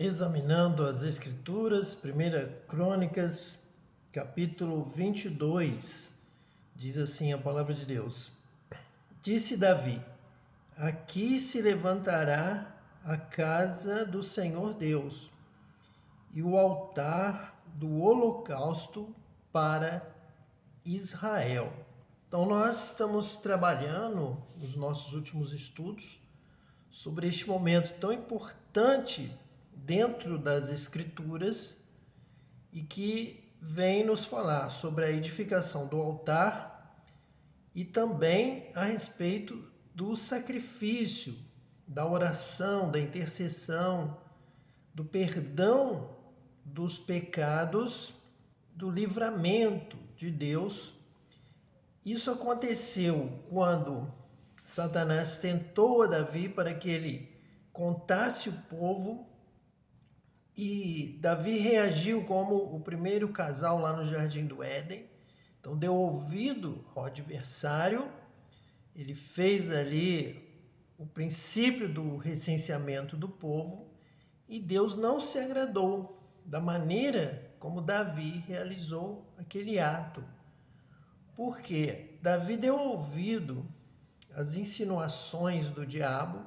examinando as Escrituras, 1 Crônicas, capítulo 22, diz assim a palavra de Deus. Disse Davi: aqui se levantará a casa do Senhor Deus e o altar do holocausto para Israel. Então nós estamos trabalhando nos nossos últimos estudos sobre este momento tão importante dentro das Escrituras e que vem nos falar sobre a edificação do altar e também a respeito do sacrifício, da oração, da intercessão, do perdão dos pecados, do livramento de Deus. Isso aconteceu quando Satanás tentou a Davi para que ele contasse o povo e Davi reagiu como o primeiro casal lá no Jardim do Éden. Então deu ouvido ao adversário, ele fez ali o princípio do recenseamento do povo e Deus não se agradou da maneira como Davi realizou aquele ato. Porque Davi deu ouvido às insinuações do diabo,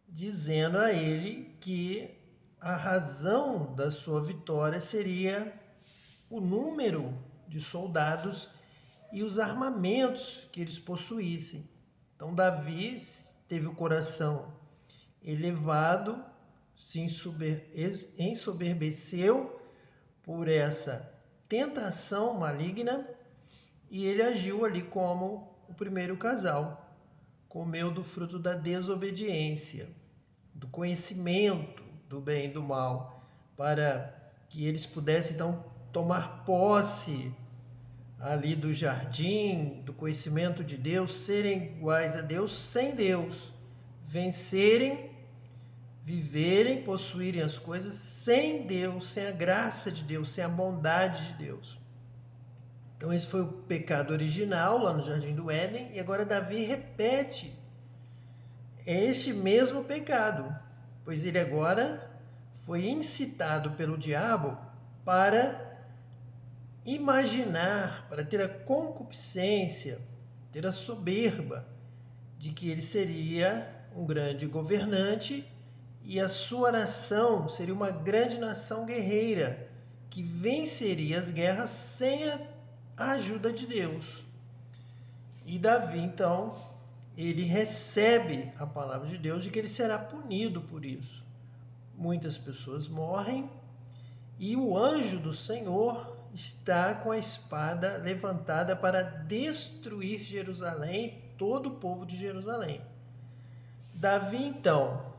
dizendo a ele que a razão da sua vitória seria o número de soldados e os armamentos que eles possuíssem. Então Davi teve o coração elevado, se ensoberbeceu por essa tentação maligna e ele agiu ali como o primeiro casal. Comeu do fruto da desobediência, do conhecimento do bem e do mal, para que eles pudessem então tomar posse ali do jardim, do conhecimento de Deus, serem iguais a Deus sem Deus, vencerem, viverem, possuírem as coisas sem Deus, sem a graça de Deus, sem a bondade de Deus. Então esse foi o pecado original lá no Jardim do Éden e agora Davi repete este mesmo pecado, pois ele agora foi incitado pelo diabo para imaginar, para ter a concupiscência, ter a soberba de que ele seria um grande governante e a sua nação seria uma grande nação guerreira que venceria as guerras sem a ajuda de Deus. E Davi, então, ele recebe a palavra de Deus de que ele será punido por isso. Muitas pessoas morrem e o anjo do Senhor está com a espada levantada para destruir Jerusalém, todo o povo de Jerusalém. Davi, então,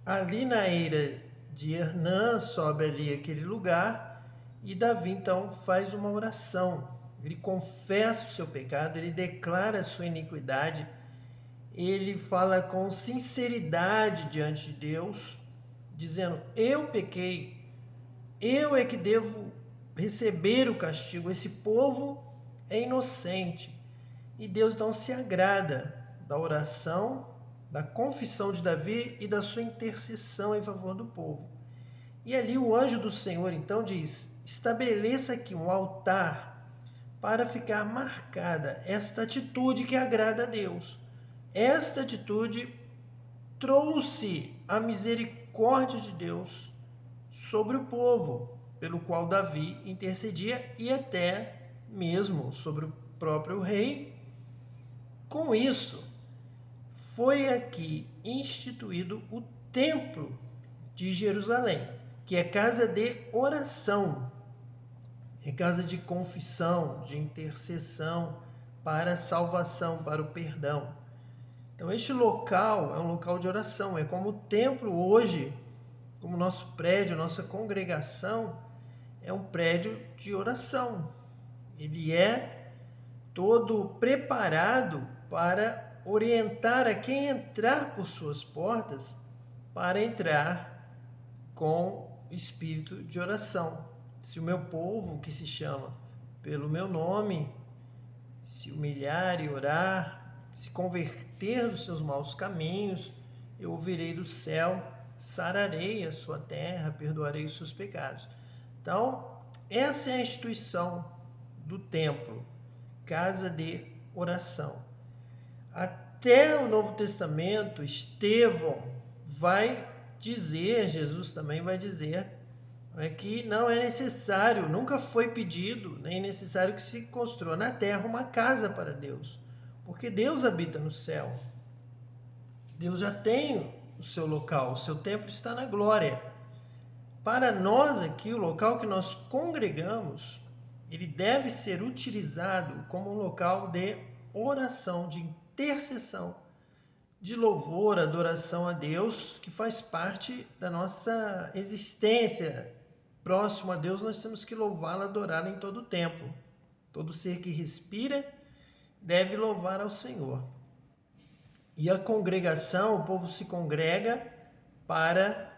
ali na eira de Hernã, sobe ali aquele lugar e Davi, então, faz uma oração. Ele confessa o seu pecado, ele declara a sua iniquidade, ele fala com sinceridade diante de Deus, dizendo: eu pequei, eu é que devo receber o castigo, esse povo é inocente. E Deus então se agrada da oração, da confissão de Davi e da sua intercessão em favor do povo. E ali o anjo do Senhor então diz: estabeleça aqui um altar para ficar marcada esta atitude que agrada a Deus. Esta atitude trouxe a misericórdia de Deus sobre o povo, pelo qual Davi intercedia e até mesmo sobre o próprio rei. Com isso, foi aqui instituído o templo de Jerusalém, que é casa de oração, é casa de confissão, de intercessão para a salvação, para o perdão. Então este local é um local de oração, é como o templo hoje, como o nosso prédio, nossa congregação, é um prédio de oração. Ele é todo preparado para orientar a quem entrar por suas portas para entrar com espírito de oração. Se o meu povo, que se chama pelo meu nome, se humilhar e orar, se converter dos seus maus caminhos, eu ouvirei do céu sararei a sua terra, perdoarei os seus pecados. Então, essa é a instituição do templo, casa de oração. Até o Novo Testamento, Estevão vai dizer, Jesus também vai dizer, que não é necessário, nunca foi pedido, nem necessário que se construa na terra uma casa para Deus, porque Deus habita no céu. Deus já tem o seu local, o seu templo está na glória. Para nós aqui, o local que nós congregamos, ele deve ser utilizado como um local de oração, de intercessão, de louvor, adoração a Deus, que faz parte da nossa existência. Próximo a Deus, nós temos que louvá-lo, adorá-lo em todo o tempo. Todo ser que respira deve louvar ao Senhor. E a congregação, o povo se congrega para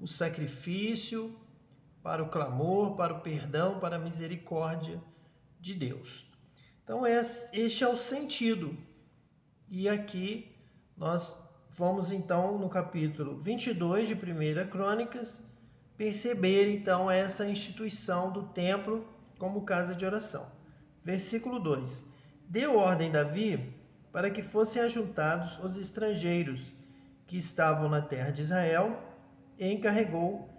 o sacrifício, para o clamor, para o perdão, para a misericórdia de Deus. Então, este é o sentido. E aqui nós vamos, então, no capítulo 22 de 1 Crônicas, perceber, então, essa instituição do templo como casa de oração. Versículo 2. Deu ordem Davi para que fossem ajuntados os estrangeiros que estavam na terra de Israel e encarregou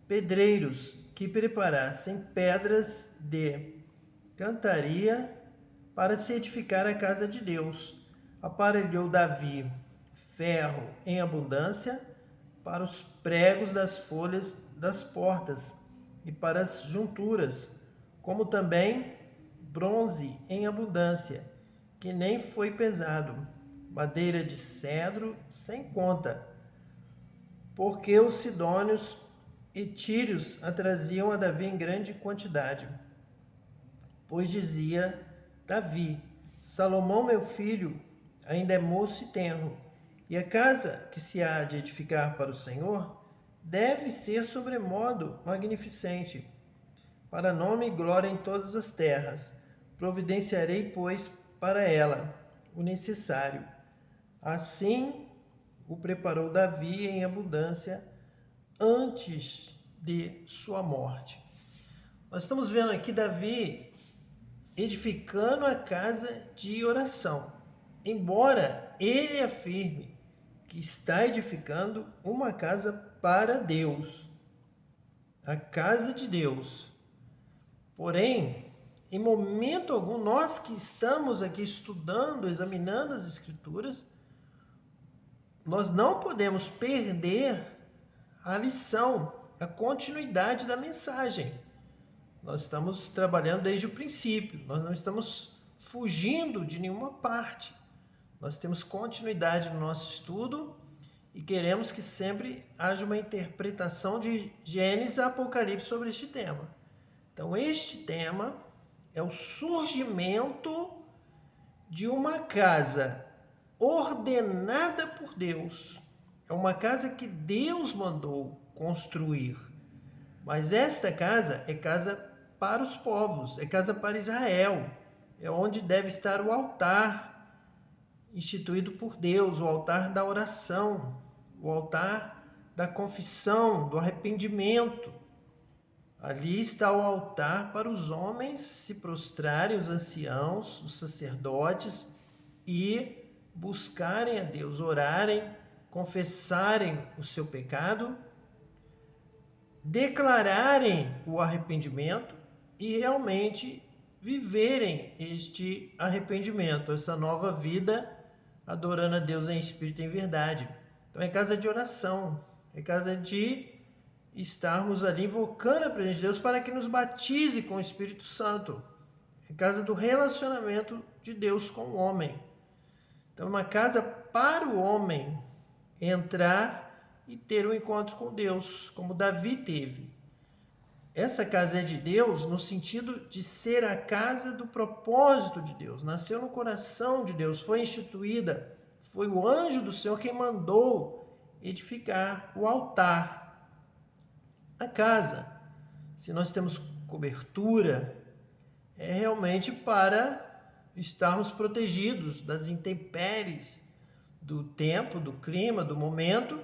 pedreiros que preparassem pedras de cantaria para se edificar a casa de Deus. Aparelhou Davi ferro em abundância para os pregos das folhas das portas e para as junturas, como também bronze em abundância, que nem foi pesado, madeira de cedro sem conta, porque os sidônios e tírios a traziam a Davi em grande quantidade. Pois dizia Davi: Salomão, meu filho, ainda é moço e tenro, e a casa que se há de edificar para o Senhor deve ser sobremodo magnificente, para nome e glória em todas as terras. Providenciarei, pois, para ela o necessário. Assim o preparou Davi em abundância antes de sua morte. Nós estamos vendo aqui Davi edificando a casa de oração. Embora ele afirme que está edificando uma casa para Deus, a casa de Deus. Porém, em momento algum, nós que estamos aqui estudando, examinando as Escrituras, nós não podemos perder a lição, a continuidade da mensagem. Nós estamos trabalhando desde o princípio, nós não estamos fugindo de nenhuma parte. Nós temos continuidade no nosso estudo e queremos que sempre haja uma interpretação de Gênesis a Apocalipse sobre este tema. Então, este tema é o surgimento de uma casa ordenada por Deus. É uma casa que Deus mandou construir. Mas esta casa é casa para os povos, é casa para Israel. É onde deve estar o altar instituído por Deus, o altar da oração, o altar da confissão, do arrependimento. Ali está o altar para os homens se prostrarem, os anciãos, os sacerdotes, e buscarem a Deus, orarem, confessarem o seu pecado, declararem o arrependimento e realmente viverem este arrependimento, essa nova vida, adorando a Deus em espírito e em verdade. Então é casa de oração, é casa de estarmos ali invocando a presença de Deus para que nos batize com o Espírito Santo. É casa do relacionamento de Deus com o homem. Então é uma casa para o homem entrar e ter um encontro com Deus, como Davi teve. Essa casa é de Deus no sentido de ser a casa do propósito de Deus. Nasceu no coração de Deus, foi instituída. Foi o anjo do Senhor quem mandou edificar o altar. A casa, se nós temos cobertura, é realmente para estarmos protegidos das intempéries do tempo, do clima, do momento,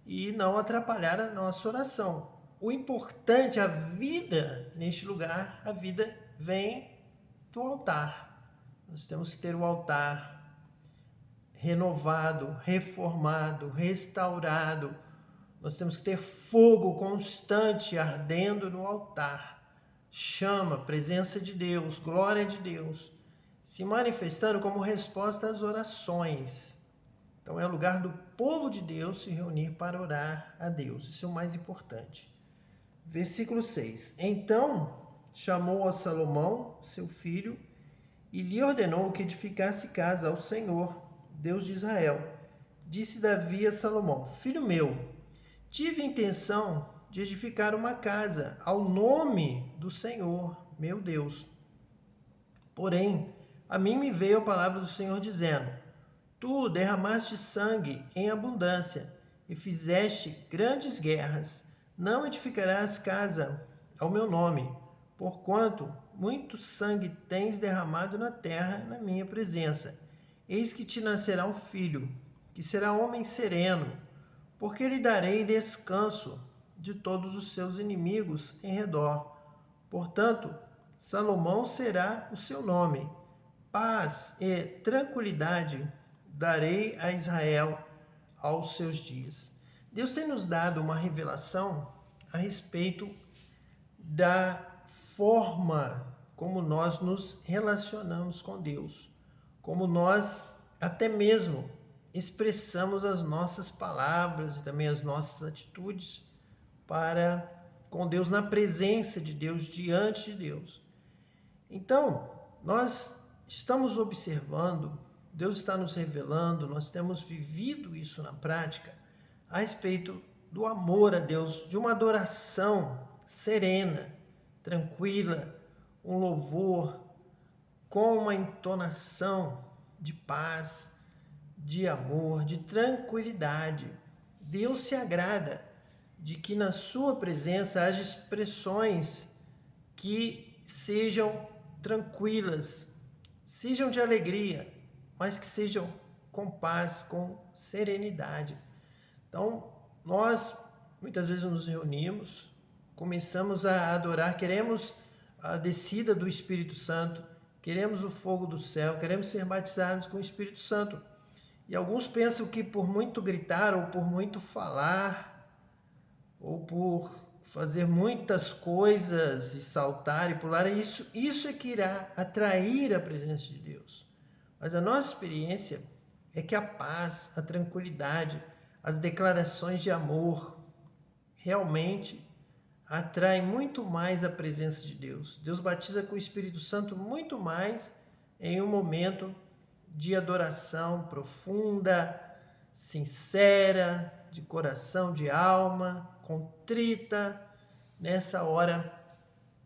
e não atrapalhar a nossa oração. O importante, a vida neste lugar, a vida vem do altar. Nós temos que ter o altar renovado, reformado, restaurado. Nós temos que ter fogo constante ardendo no altar. Chama, presença de Deus, glória de Deus, se manifestando como resposta às orações. Então é o lugar do povo de Deus se reunir para orar a Deus. Isso é o mais importante. Versículo 6. Então chamou a Salomão, seu filho, e lhe ordenou que edificasse casa ao Senhor, Deus de Israel. Disse Davi a Salomão: Filho meu, tive intenção de edificar uma casa ao nome do Senhor, meu Deus. Porém, a mim me veio a palavra do Senhor dizendo: Tu derramaste sangue em abundância e fizeste grandes guerras. Não edificarás casa ao meu nome, porquanto muito sangue tens derramado na terra na minha presença. Eis que te nascerá um filho, que será homem sereno, porque lhe darei descanso de todos os seus inimigos em redor. Portanto, Salomão será o seu nome. Paz e tranquilidade darei a Israel aos seus dias. Deus tem nos dado uma revelação a respeito da forma como nós nos relacionamos com Deus, como nós até mesmo expressamos as nossas palavras e também as nossas atitudes para com Deus, na presença de Deus, diante de Deus. Então, nós estamos observando, Deus está nos revelando, nós temos vivido isso na prática, a respeito do amor a Deus, de uma adoração serena, tranquila, um louvor com uma entonação de paz, de amor, de tranquilidade. Deus se agrada de que na sua presença haja expressões que sejam tranquilas, sejam de alegria, mas que sejam com paz, com serenidade. Então, nós muitas vezes nos reunimos, começamos a adorar, queremos a descida do Espírito Santo, queremos o fogo do céu, queremos ser batizados com o Espírito Santo. E alguns pensam que por muito gritar, ou por muito falar, ou por fazer muitas coisas e saltar e pular, isso é que irá atrair a presença de Deus. Mas a nossa experiência é que a paz, a tranquilidade, as declarações de amor realmente atraem muito mais a presença de Deus. Deus batiza com o Espírito Santo muito mais em um momento de adoração profunda, sincera, de coração, de alma, contrita. Nessa hora,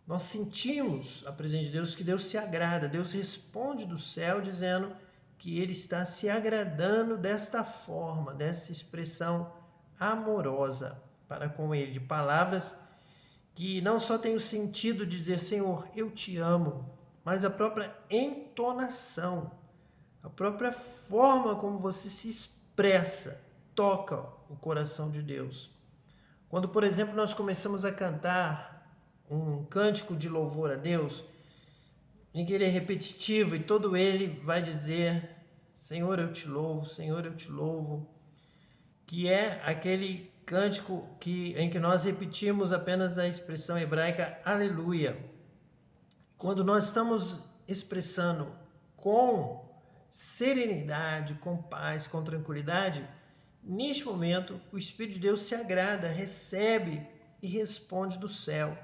nós sentimos a presença de Deus, que Deus se agrada. Deus responde do céu dizendo que Ele está se agradando desta forma, dessa expressão amorosa para com Ele, de palavras que não só tem o sentido de dizer Senhor, eu te amo, mas a própria entonação, a própria forma como você se expressa, toca o coração de Deus. Quando, por exemplo, nós começamos a cantar um cântico de louvor a Deus, em que ele é repetitivo e todo ele vai dizer Senhor, eu te louvo, Senhor, eu te louvo, que é aquele cântico em que nós repetimos apenas a expressão hebraica aleluia. Quando nós estamos expressando com serenidade, com paz, com tranquilidade, neste momento o Espírito de Deus se agrada, recebe e responde do céu.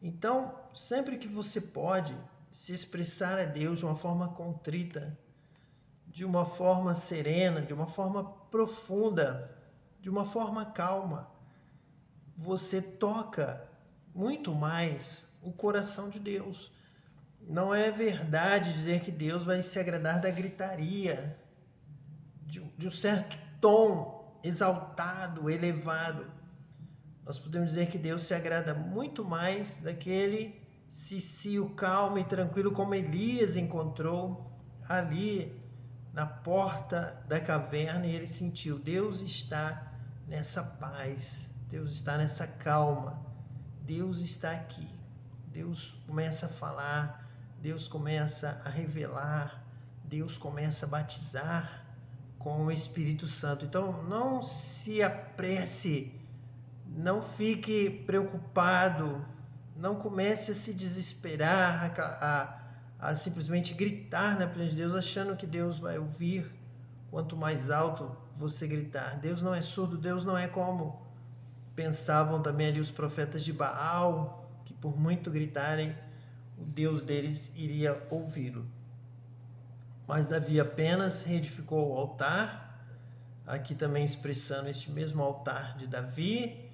Então, sempre que você pode se expressar a Deus de uma forma contrita, de uma forma serena, de uma forma profunda, de uma forma calma, você toca muito mais o coração de Deus. Não é verdade dizer que Deus vai se agradar da gritaria, de um certo tom exaltado, elevado. Nós podemos dizer que Deus se agrada muito mais daquele cicio calmo e tranquilo como Elias encontrou ali na porta da caverna e ele sentiu, Deus está nessa paz, Deus está nessa calma, Deus está aqui. Deus começa a falar, Deus começa a revelar, Deus começa a batizar com o Espírito Santo. Então, não se apresse, não fique preocupado, não comece a se desesperar, a simplesmente gritar na presença de Deus, achando que Deus vai ouvir quanto mais alto você gritar. Deus não é surdo, Deus não é como pensavam também ali os profetas de Baal, que por muito gritarem, o Deus deles iria ouvi-lo. Mas Davi apenas reedificou o altar, aqui também expressando este mesmo altar de Davi,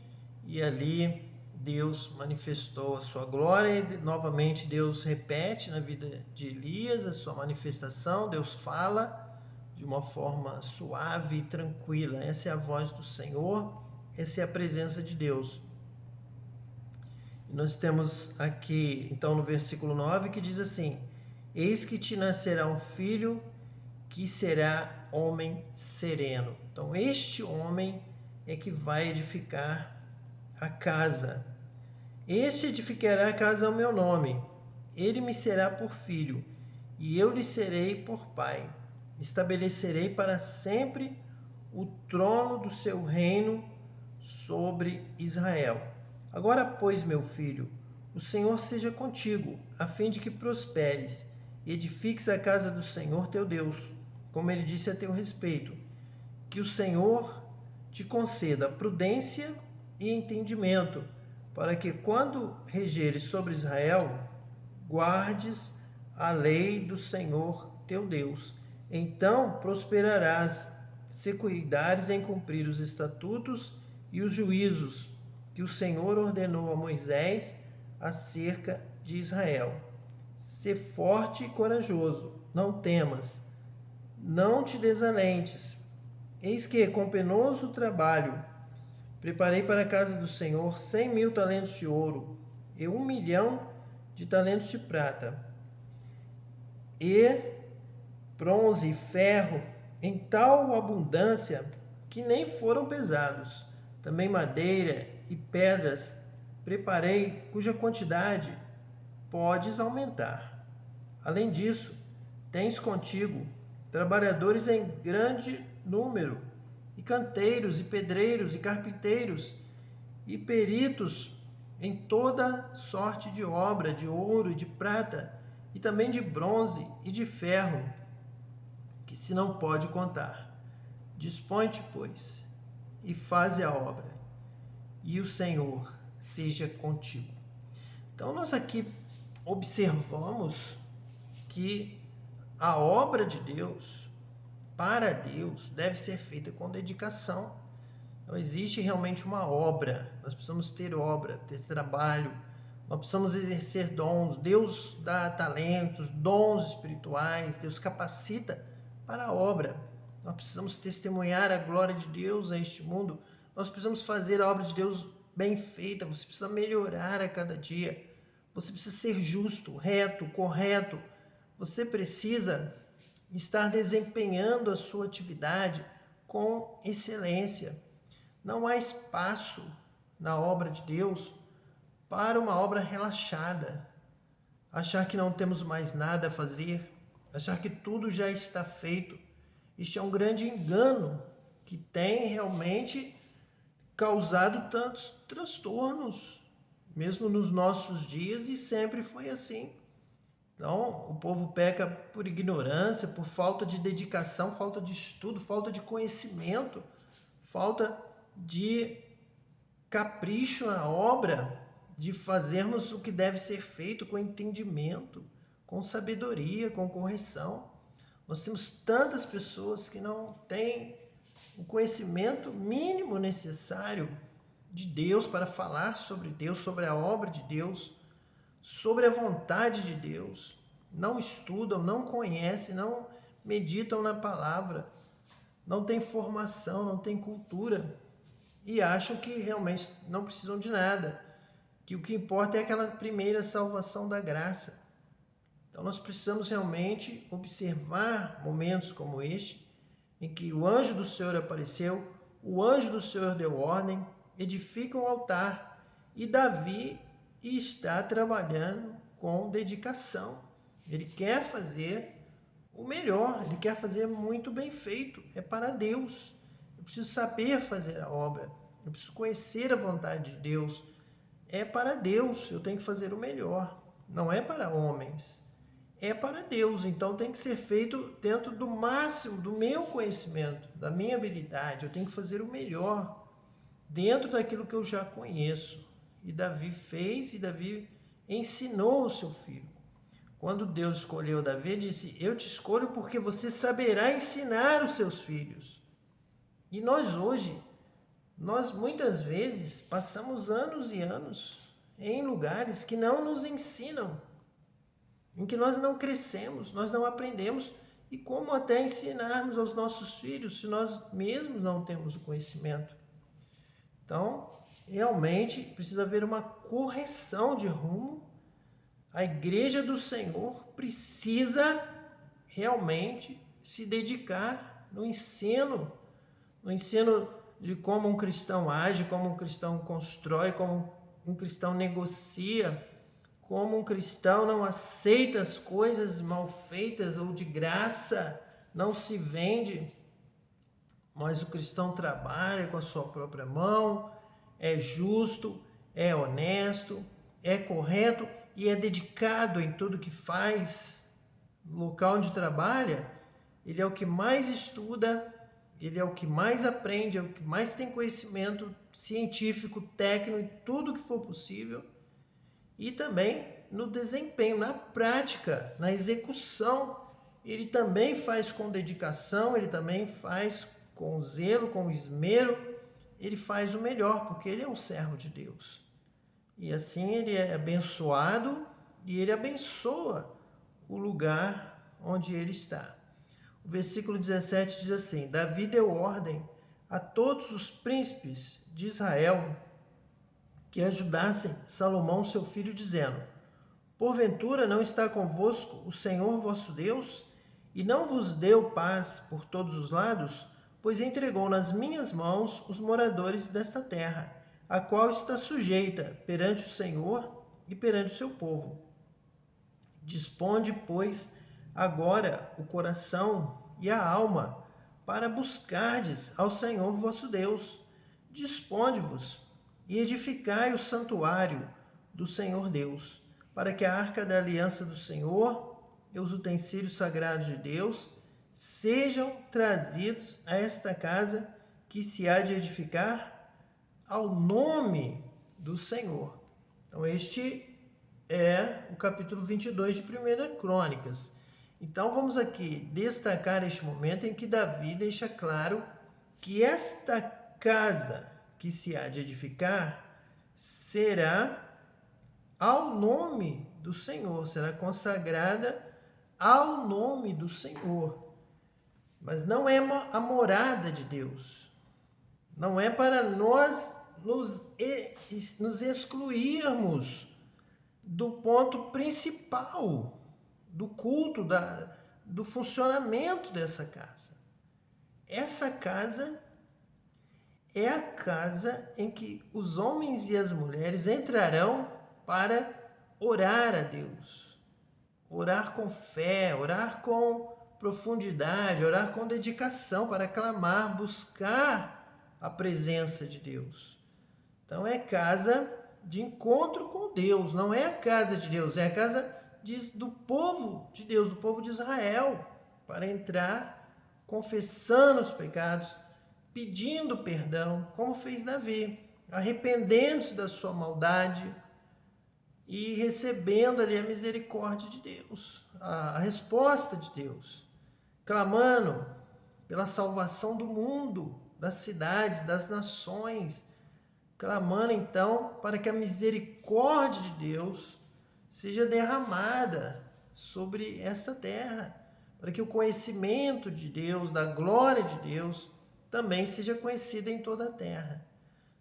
e ali Deus manifestou a sua glória, e novamente Deus repete na vida de Elias a sua manifestação, Deus fala de uma forma suave e tranquila. Essa é a voz do Senhor, essa é a presença de Deus. Nós temos aqui, então, no versículo 9, que diz assim: eis que te nascerá um filho que será homem sereno. Então, este homem é que vai edificar a casa. Este edificará a casa ao meu nome. Ele me será por filho, e eu lhe serei por pai. Estabelecerei para sempre o trono do seu reino sobre Israel. Agora, pois, meu filho, o Senhor seja contigo, a fim de que prosperes, e edifiques a casa do Senhor teu Deus, como ele disse a teu respeito. Que o Senhor te conceda prudência e entendimento, para que, quando regeres sobre Israel, guardes a lei do Senhor teu Deus. Então prosperarás, se cuidares em cumprir os estatutos e os juízos que o Senhor ordenou a Moisés acerca de Israel. Sê forte e corajoso, não temas, não te desalentes. Eis que, com penoso trabalho, preparei para a casa do Senhor 100.000 talentos de ouro e 1.000.000 de talentos de prata, e bronze e ferro em tal abundância que nem foram pesados. Também madeira e pedras preparei, cuja quantidade podes aumentar. Além disso, tens contigo trabalhadores em grande número, e canteiros, e pedreiros, e carpinteiros, e peritos em toda sorte de obra, de ouro e de prata, e também de bronze e de ferro, que se não pode contar. Dispõe-te, pois, e faze a obra, e o Senhor seja contigo. Então, nós aqui observamos que a obra de Deus, para Deus, deve ser feita com dedicação. Não existe realmente uma obra. Nós precisamos ter obra, ter trabalho. Nós precisamos exercer dons. Deus dá talentos, dons espirituais. Deus capacita para a obra. Nós precisamos testemunhar a glória de Deus a este mundo. Nós precisamos fazer a obra de Deus bem feita. Você precisa melhorar a cada dia. Você precisa ser justo, reto, correto. Você precisa estar desempenhando a sua atividade com excelência. Não há espaço na obra de Deus para uma obra relaxada, achar que não temos mais nada a fazer, achar que tudo já está feito. Isso é um grande engano que tem realmente causado tantos transtornos, mesmo nos nossos dias, e sempre foi assim. Então, o povo peca por ignorância, por falta de dedicação, falta de estudo, falta de conhecimento, falta de capricho na obra, de fazermos o que deve ser feito com entendimento, com sabedoria, com correção. Nós temos tantas pessoas que não têm o conhecimento mínimo necessário de Deus para falar sobre Deus, sobre a obra de Deus, sobre a vontade de Deus. Não estudam, não conhecem, não meditam na palavra, não têm formação, não têm cultura e acham que realmente não precisam de nada, que o que importa é aquela primeira salvação da graça. Então nós precisamos realmente observar momentos como este, em que o anjo do Senhor apareceu, o anjo do Senhor deu ordem, edifica um altar, e Davi está trabalhando com dedicação. Ele quer fazer o melhor, ele quer fazer muito bem feito, é para Deus. Eu preciso saber fazer a obra, eu preciso conhecer a vontade de Deus, é para Deus, eu tenho que fazer o melhor, não é para homens, é para Deus, então tem que ser feito dentro do máximo do meu conhecimento, da minha habilidade, eu tenho que fazer o melhor, dentro daquilo que eu já conheço. E Davi fez, e Davi ensinou o seu filho. Quando Deus escolheu Davi, ele disse: eu te escolho porque você saberá ensinar os seus filhos. E nós hoje, nós muitas vezes passamos anos e anos em lugares que não nos ensinam, em que nós não crescemos, nós não aprendemos, e como até ensinarmos aos nossos filhos se nós mesmos não temos o conhecimento. Então, realmente precisa haver uma correção de rumo. A igreja do Senhor precisa realmente se dedicar no ensino de como um cristão age, como um cristão constrói, como um cristão negocia, como um cristão não aceita as coisas mal feitas ou de graça, não se vende, mas o cristão trabalha com a sua própria mão, é justo, é honesto, é correto e é dedicado em tudo que faz. No local onde trabalha, ele é o que mais estuda, ele é o que mais aprende, é o que mais tem conhecimento científico, técnico, em tudo que for possível. E também no desempenho, na prática, na execução, ele também faz com dedicação, ele também faz com zelo, com esmero, ele faz o melhor, porque ele é um servo de Deus. E assim ele é abençoado e ele abençoa o lugar onde ele está. O versículo 17 diz assim: Davi deu ordem a todos os príncipes de Israel que ajudassem Salomão, seu filho, dizendo: porventura não está convosco o Senhor vosso Deus, e não vos deu paz por todos os lados? Pois entregou nas minhas mãos os moradores desta terra, a qual está sujeita perante o Senhor e perante o seu povo. Disponde, pois, agora o coração e a alma para buscardes ao Senhor vosso Deus. Disponde-vos e edificai o santuário do Senhor Deus, para que a arca da aliança do Senhor e os utensílios sagrados de Deus sejam trazidos a esta casa que se há de edificar ao nome do Senhor. Então, este é o capítulo 22 de 1 Crônicas. Então, vamos aqui destacar este momento em que Davi deixa claro que esta casa que se há de edificar será ao nome do Senhor, será consagrada ao nome do Senhor. Mas não é a morada de Deus. Não é para nós nos excluirmos do ponto principal do culto, do funcionamento dessa casa. Essa casa é a casa em que os homens e as mulheres entrarão para orar a Deus. Orar com fé, orar com profundidade, orar com dedicação, para clamar, buscar a presença de Deus. Então é casa de encontro com Deus, não é a casa de Deus, é a casa do povo de Deus, do povo de Israel, para entrar confessando os pecados, pedindo perdão, como fez Davi, arrependendo-se da sua maldade e recebendo ali a misericórdia de Deus, a resposta de Deus, clamando pela salvação do mundo, das cidades, das nações, clamando então para que a misericórdia de Deus seja derramada sobre esta terra, para que o conhecimento de Deus, da glória de Deus, também seja conhecido em toda a terra.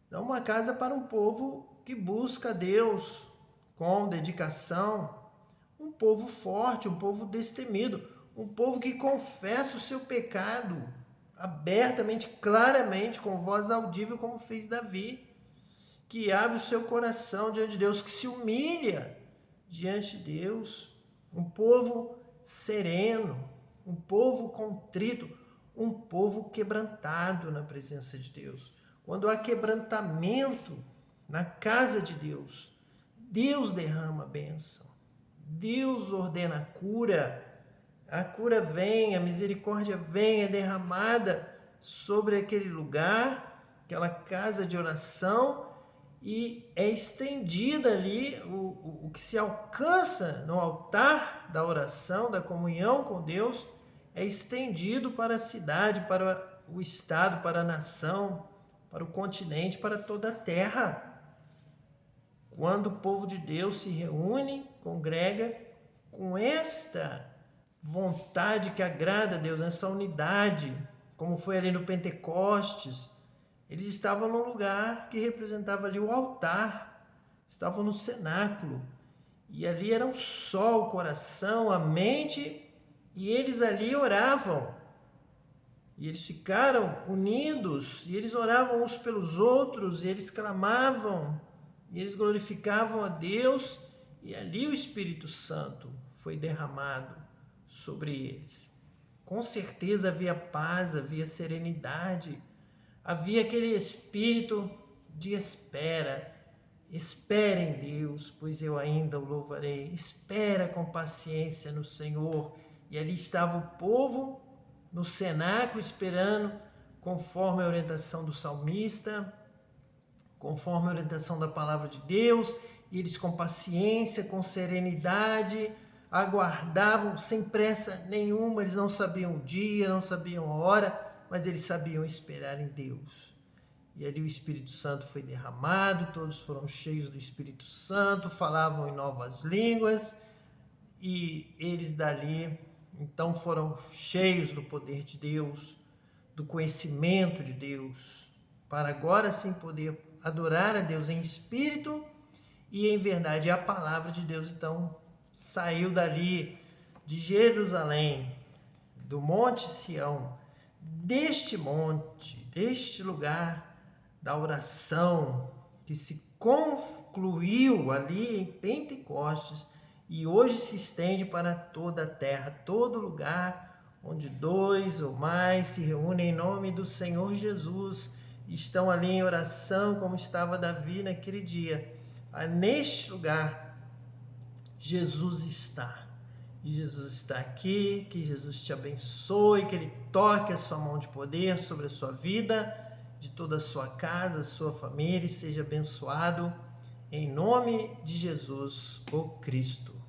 Então, uma casa para um povo que busca Deus com dedicação, um povo forte, um povo destemido, um povo que confessa o seu pecado abertamente, claramente, com voz audível, como fez Davi, que abre o seu coração diante de Deus, que se humilha diante de Deus, um povo sereno, um povo contrito, um povo quebrantado na presença de Deus. Quando há quebrantamento na casa de Deus, Deus derrama a bênção, Deus ordena a cura vem, a misericórdia vem, é derramada sobre aquele lugar, aquela casa de oração, e é estendida ali o que se alcança no altar da oração, da comunhão com Deus, é estendido para a cidade, para o estado, para a nação, para o continente, para toda a terra. Quando o povo de Deus se reúne, congrega com esta vontade que agrada a Deus, essa unidade, como foi ali no Pentecostes, eles estavam num lugar que representava ali o altar, estavam no cenáculo, e ali era um só o coração, a mente, e eles ali oravam, e eles ficaram unidos, e eles oravam uns pelos outros, e eles clamavam, e eles glorificavam a Deus, e ali o Espírito Santo foi derramado sobre eles. Com certeza havia paz, havia serenidade, havia aquele espírito de espera. Espera em Deus, pois eu ainda o louvarei. Espera com paciência no Senhor. E ali estava o povo no cenáculo esperando, conforme a orientação do salmista, conforme a orientação da palavra de Deus, e eles com paciência, com serenidade, aguardavam sem pressa nenhuma, eles não sabiam o dia, não sabiam a hora, mas eles sabiam esperar em Deus. E ali o Espírito Santo foi derramado, todos foram cheios do Espírito Santo, falavam em novas línguas, e eles dali, então, foram cheios do poder de Deus, do conhecimento de Deus, para agora sim poder adorar a Deus em espírito e em verdade. A palavra de Deus, então, saiu dali de Jerusalém, do Monte Sião, deste monte, deste lugar da oração que se concluiu ali em Pentecostes e hoje se estende para toda a terra, todo lugar onde dois ou mais se reúnem em nome do Senhor Jesus, estão ali em oração, como estava Davi naquele dia. Neste lugar, Jesus está. E Jesus está aqui, que Jesus te abençoe, que Ele toque a sua mão de poder sobre a sua vida, de toda a sua casa, a sua família, e seja abençoado em nome de Jesus, o Cristo.